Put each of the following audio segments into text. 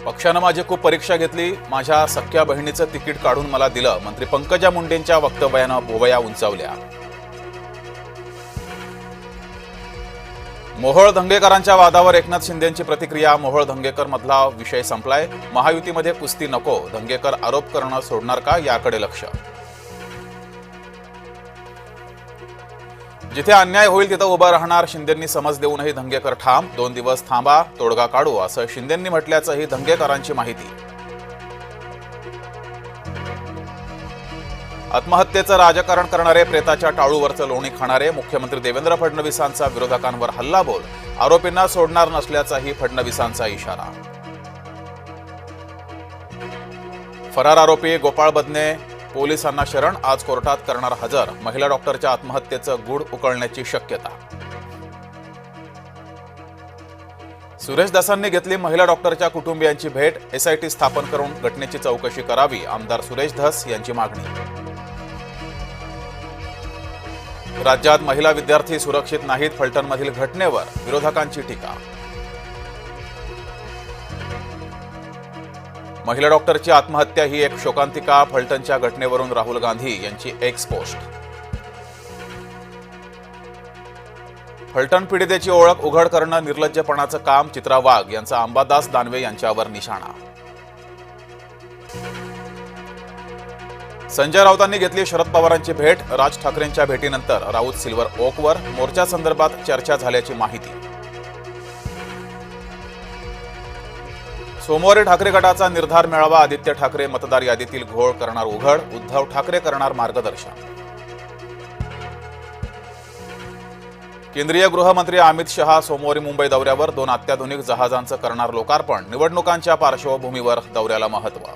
पक्षानं माझी खूप परीक्षा घेतली, माझ्या सख्या बहिणीचं तिकीट काढून मला दिलं, मंत्री पंकजा मुंडेंच्या वक्तव्यानं भोवया उंचावल्या. मोहोळ धंगेकरांच्या वादावर एकनाथ शिंदेंची प्रतिक्रिया. मोहोळ धंगेकर मधला विषय संपलाय, महायुतीमध्ये कुस्ती नको, धंगेकर आरोप करणं सोडणार का याकडे लक्ष. जिथे अन्याय होईल तिथं उभं राहणार, शिंदेंनी समज देऊनही धंगेकर ठाम. 2 दिवस थांबा, तोडगा काढू असं शिंदेंनी म्हटल्याचंही धंगेकरांची माहिती. आत्महत्येचं राजकारण करणारे, प्रेताच्या टाळूवरचं लोणी खाणारे, मुख्यमंत्री देवेंद्र फडणवीसांचा विरोधकांवर हल्लाबोल, आरोपींना सोडणार नसल्याचाही फडणवीसांचा इशारा. फरार आरोपी गोपाळ बदने पोलिसांना शरण, आज कोर्टात करणार हजर. महिला डॉक्टरच्या आत्महत्येचं गूढ उकळण्याची शक्यता. सुरेश धसांनी घेतली महिला डॉक्टरच्या कुटुंबियांची भेट, एसआयटी स्थापन करून घटनेची चौकशी करावी, आमदार सुरेश धस यांची मागणी. राज्यात महिला विद्यार्थी सुरक्षित नाहीत, फलटणमधील घटनेवर विरोधकांची टीका. महिला डॉक्टरची आत्महत्या ही एक शोकांतिका, फलटणच्या घटनेवरून राहुल गांधी यांची एक्स पोस्ट. फलटण पीडितेची ओळख उघड करणं निर्लज्जपणाचं काम, चित्रा वाघ यांचा अंबादास दानवे यांच्यावर निशाणा. संजय राऊतांनी घेतली शरद पवारांची भेट, राज ठाकरेंच्या भेटीनंतर राऊत सिल्वर ओकवर, मोर्चासंदर्भात चर्चा झाल्याची माहिती. सोमवारी ठाकरे गटाचा निर्धार मेळावा, आदित्य ठाकरे मतदार यादीतील घोळ करणार उघड, उद्धव ठाकरे करणार मार्गदर्शन. केंद्रीय गृहमंत्री अमित शहा सोमवारी मुंबई दौऱ्यावर, 2 अत्याधुनिक जहाजांचं करणार लोकार्पण, निवडणुकांच्या पार्श्वभूमीवर दौऱ्याला महत्त्व.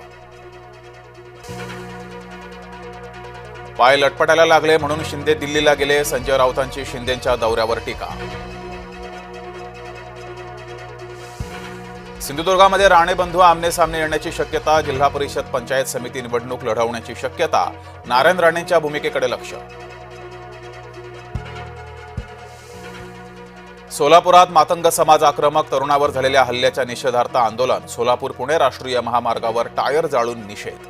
पाय लटपटायला लागले म्हणून शिंदे दिल्लीला गेले, संजय राऊतांची शिंदेंच्या दौऱ्यावर टीका. सिंधुदुर्गामध्ये राणे बंधू आमने सामने येण्याची शक्यता, जिल्हा परिषद पंचायत समिती निवडणूक लढवण्याची शक्यता, नारायण राणेंच्या भूमिकेकडे लक्ष. सोलापुरात मातंग समाज आक्रमक, तरुणावर झालेल्या हल्ल्याच्या निषेधार्थ आंदोलन, सोलापूर पुणे राष्ट्रीय महामार्गावर टायर जाळून निषेध.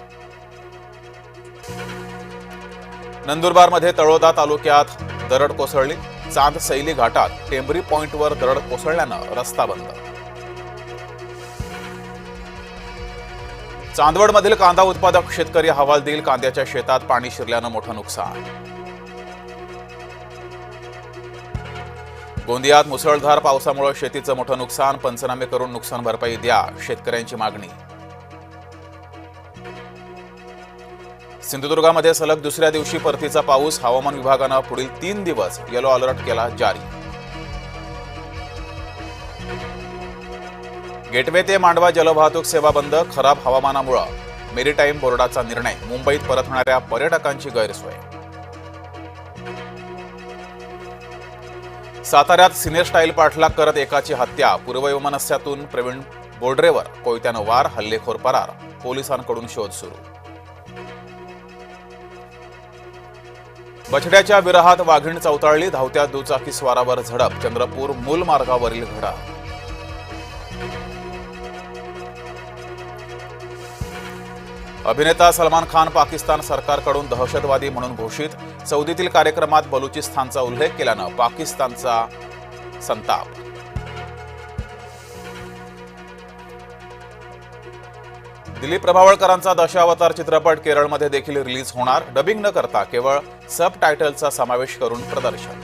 नंदुरबारमध्ये तळोदा तालुक्यात दरड कोसळली, चांद सैली घाटात टेंबरी पॉइंटवर दरड कोसळल्यानं रस्ता बंद. चांदवडमधील कांदा उत्पादक शेतकरी हवालदिल, कांद्याच्या शेतात पाणी शिरल्यानं मोठं नुकसान. गोंदियात मुसळधार पावसामुळे शेतीचं मोठं नुकसान, पंचनामे करून नुकसान भरपाई द्या, शेतकऱ्यांची मागणी. सिंधुदुर्गामध्ये सलग दुसऱ्या दिवशी परतीचा पाऊस, हवामान विभागानं पुढील 3 दिवस येलो अलर्ट केला जारी. गेटवे ते मांडवा जलवाहतूक सेवा बंद, खराब हवामानामुळे मेरीटाईम बोर्डाचा निर्णय, मुंबईत परतणाऱ्या पर्यटकांची गैरसोय. साताऱ्यात सिने स्टाईल पाठलाग करत एकाची हत्या, पूर्ववैमनस्यातून प्रवीण बोर्डरेवर कोयत्यानं वार, हल्लेखोर फरार, पोलिसांकडून शोध सुरू. बछड्याच्या विरहात वाघीण चौताळली, धावत्या दुचाकी स्वारावर झडप, चंद्रपूर मूल मार्गावरील घडा. अभिनेता सलमान खान पाकिस्तान सरकारकडून दहशतवादी म्हणून घोषित, सौदीतील कार्यक्रमात बलुचिस्तानचा उल्लेख केल्यानं पाकिस्तानचा संताप. दिलीप प्रभावळकरांचा दशावतार चित्रपट केरळमध्ये देखील रिलीज होणार, डबिंग न करता केवळ सब टायटलचा समावेश करून प्रदर्शन.